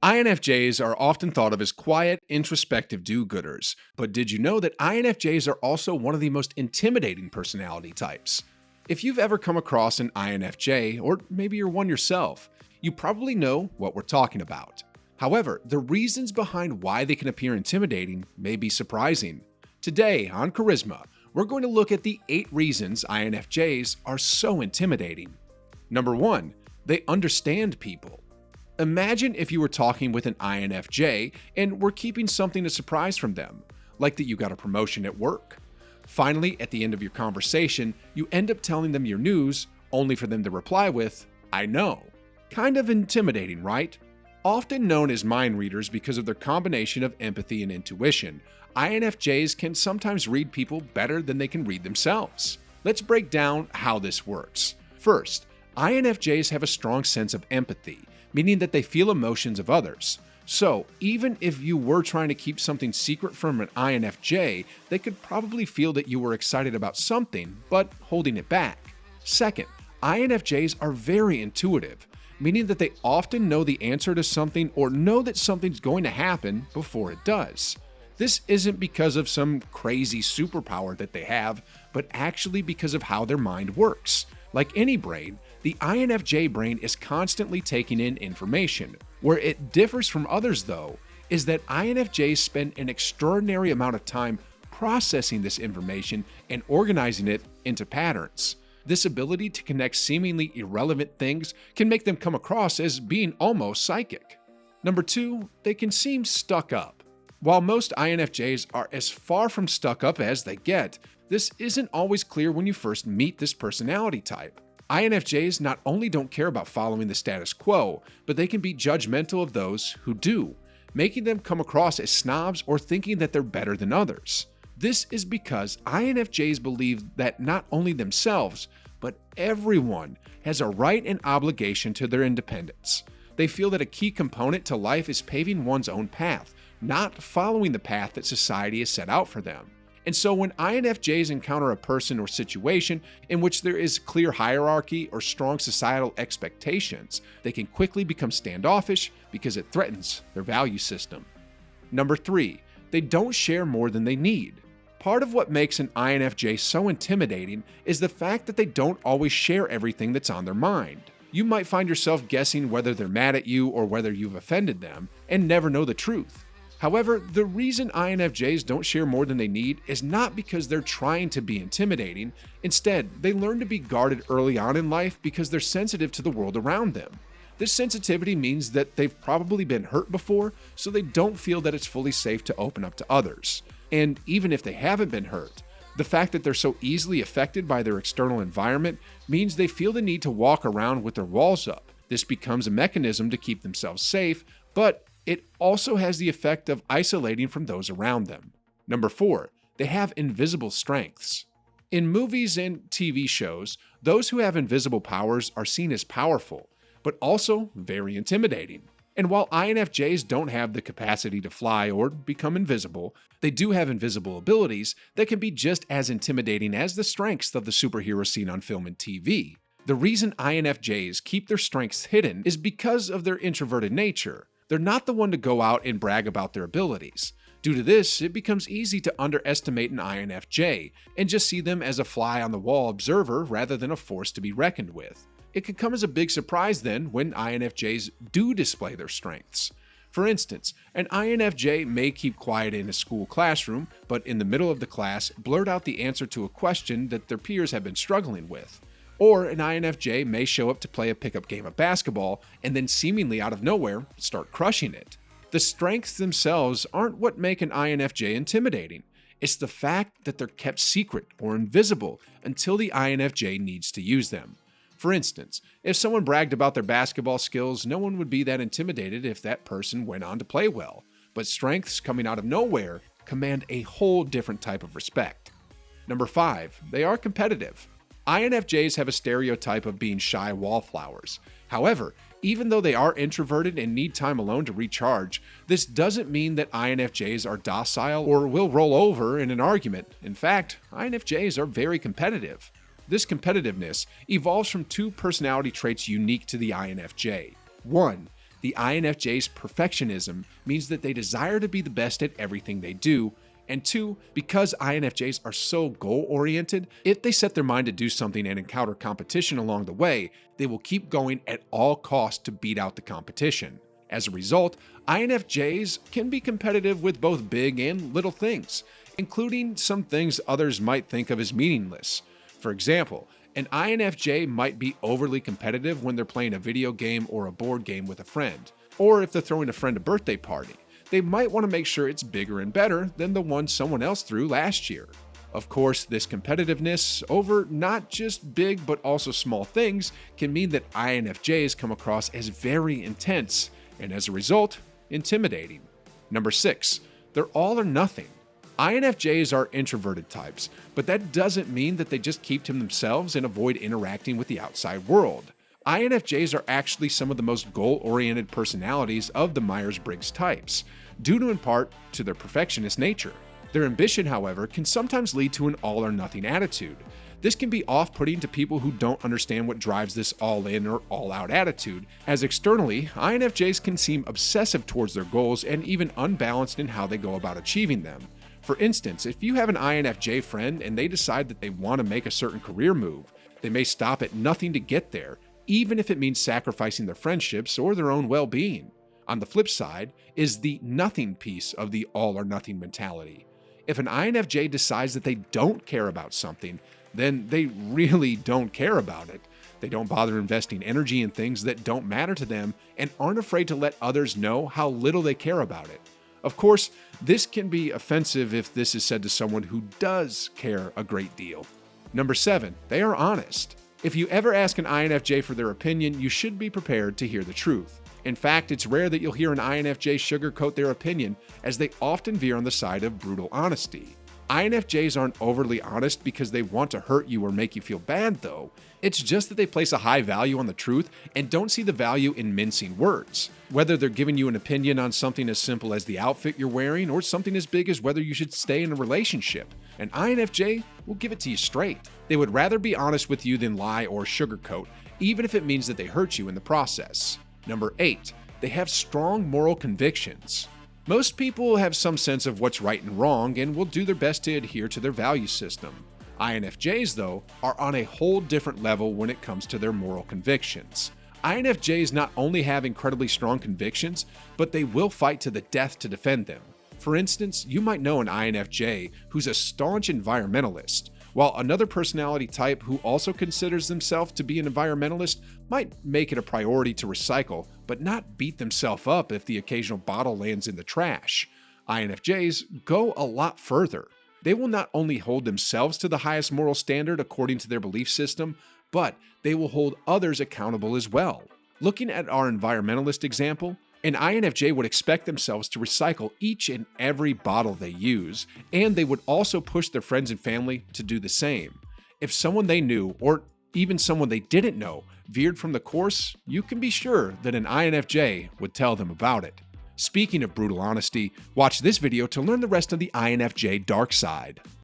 INFJs are often thought of as quiet, introspective do-gooders, but did you know that INFJs are also one of the most intimidating personality types? If you've ever come across an INFJ, or maybe you're one yourself, you probably know what we're talking about. However, the reasons behind why they can appear intimidating may be surprising. Today on Charisma, we're going to look at the 8 reasons INFJs are so intimidating. Number 1, they understand people. Imagine if you were talking with an INFJ and were keeping something a surprise from them, like that you got a promotion at work. Finally, at the end of your conversation, you end up telling them your news, only for them to reply with, "I know." Kind of intimidating, right? Often known as mind readers because of their combination of empathy and intuition, INFJs can sometimes read people better than they can read themselves. Let's break down how this works. First, INFJs have a strong sense of empathy, meaning that they feel emotions of others. So, even if you were trying to keep something secret from an INFJ, they could probably feel that you were excited about something, but holding it back. Second, INFJs are very intuitive, meaning that they often know the answer to something or know that something's going to happen before it does. This isn't because of some crazy superpower that they have, but actually because of how their mind works. Like any brain, the INFJ brain is constantly taking in information. Where it differs from others, though, is that INFJs spend an extraordinary amount of time processing this information and organizing it into patterns. This ability to connect seemingly irrelevant things can make them come across as being almost psychic. Number 2, they can seem stuck up. While most INFJs are as far from stuck up as they get, this isn't always clear when you first meet this personality type. INFJs not only don't care about following the status quo, but they can be judgmental of those who do, making them come across as snobs or thinking that they're better than others. This is because INFJs believe that not only themselves, but everyone has a right and obligation to their independence. They feel that a key component to life is paving one's own path, not following the path that society has set out for them. And so when INFJs encounter a person or situation in which there is clear hierarchy or strong societal expectations, they can quickly become standoffish because it threatens their value system. Number 3, they don't share more than they need. Part of what makes an INFJ so intimidating is the fact that they don't always share everything that's on their mind. You might find yourself guessing whether they're mad at you or whether you've offended them and never know the truth. However, the reason INFJs don't share more than they need is not because they're trying to be intimidating. Instead, they learn to be guarded early on in life because they're sensitive to the world around them. This sensitivity means that they've probably been hurt before, so they don't feel that it's fully safe to open up to others. And even if they haven't been hurt, the fact that they're so easily affected by their external environment means they feel the need to walk around with their walls up. This becomes a mechanism to keep themselves safe, but it also has the effect of isolating from those around them. Number 4, they have invisible strengths. In movies and TV shows, those who have invisible powers are seen as powerful, but also very intimidating. And while INFJs don't have the capacity to fly or become invisible, they do have invisible abilities that can be just as intimidating as the strengths of the superheroes seen on film and TV. The reason INFJs keep their strengths hidden is because of their introverted nature. They're not the one to go out and brag about their abilities. Due to this, it becomes easy to underestimate an INFJ and just see them as a fly-on-the-wall observer rather than a force to be reckoned with. It can come as a big surprise then when INFJs do display their strengths. For instance, an INFJ may keep quiet in a school classroom, but in the middle of the class blurt out the answer to a question that their peers have been struggling with. Or an INFJ may show up to play a pickup game of basketball and then seemingly out of nowhere start crushing it. The strengths themselves aren't what make an INFJ intimidating. It's the fact that they're kept secret or invisible until the INFJ needs to use them. For instance, if someone bragged about their basketball skills, no one would be that intimidated if that person went on to play well. But strengths coming out of nowhere command a whole different type of respect. Number 5, they are competitive. INFJs have a stereotype of being shy wallflowers. However, even though they are introverted and need time alone to recharge, this doesn't mean that INFJs are docile or will roll over in an argument. In fact, INFJs are very competitive. This competitiveness evolves from 2 personality traits unique to the INFJ. 1, The INFJ's perfectionism means that they desire to be the best at everything they do. And 2, because INFJs are so goal-oriented, if they set their mind to do something and encounter competition along the way, they will keep going at all costs to beat out the competition. As a result, INFJs can be competitive with both big and little things, including some things others might think of as meaningless. For example, an INFJ might be overly competitive when they're playing a video game or a board game with a friend, or if they're throwing a friend a birthday party. They might want to make sure it's bigger and better than the one someone else threw last year. Of course, this competitiveness over not just big but also small things can mean that INFJs come across as very intense and, as a result, intimidating. Number 6, they're all or nothing. INFJs are introverted types, but that doesn't mean that they just keep to themselves and avoid interacting with the outside world. INFJs are actually some of the most goal-oriented personalities of the Myers-Briggs types, due in part to their perfectionist nature. Their ambition, however, can sometimes lead to an all-or-nothing attitude. This can be off-putting to people who don't understand what drives this all-in or all-out attitude, as externally, INFJs can seem obsessive towards their goals and even unbalanced in how they go about achieving them. For instance, if you have an INFJ friend and they decide that they want to make a certain career move, they may stop at nothing to get there, even if it means sacrificing their friendships or their own well-being. On the flip side is the nothing piece of the all-or-nothing mentality. If an INFJ decides that they don't care about something, then they really don't care about it. They don't bother investing energy in things that don't matter to them and aren't afraid to let others know how little they care about it. Of course, this can be offensive if this is said to someone who does care a great deal. Number 7, they are honest. If you ever ask an INFJ for their opinion, you should be prepared to hear the truth. In fact, it's rare that you'll hear an INFJ sugarcoat their opinion, as they often veer on the side of brutal honesty. INFJs aren't overly honest because they want to hurt you or make you feel bad, though. It's just that they place a high value on the truth and don't see the value in mincing words. Whether they're giving you an opinion on something as simple as the outfit you're wearing or something as big as whether you should stay in a relationship, an INFJ will give it to you straight. They would rather be honest with you than lie or sugarcoat, even if it means that they hurt you in the process. Number 8, they have strong moral convictions. Most people have some sense of what's right and wrong and will do their best to adhere to their value system. INFJs, though, are on a whole different level when it comes to their moral convictions. INFJs not only have incredibly strong convictions, but they will fight to the death to defend them. For instance, you might know an INFJ who's a staunch environmentalist, while another personality type who also considers themselves to be an environmentalist might make it a priority to recycle, but not beat themselves up if the occasional bottle lands in the trash. INFJs go a lot further. They will not only hold themselves to the highest moral standard according to their belief system, but they will hold others accountable as well. Looking at our environmentalist example, an INFJ would expect themselves to recycle each and every bottle they use, and they would also push their friends and family to do the same. If someone they knew, or even someone they didn't know, veered from the course, you can be sure that an INFJ would tell them about it. Speaking of brutal honesty, watch this video to learn the rest of the INFJ dark side.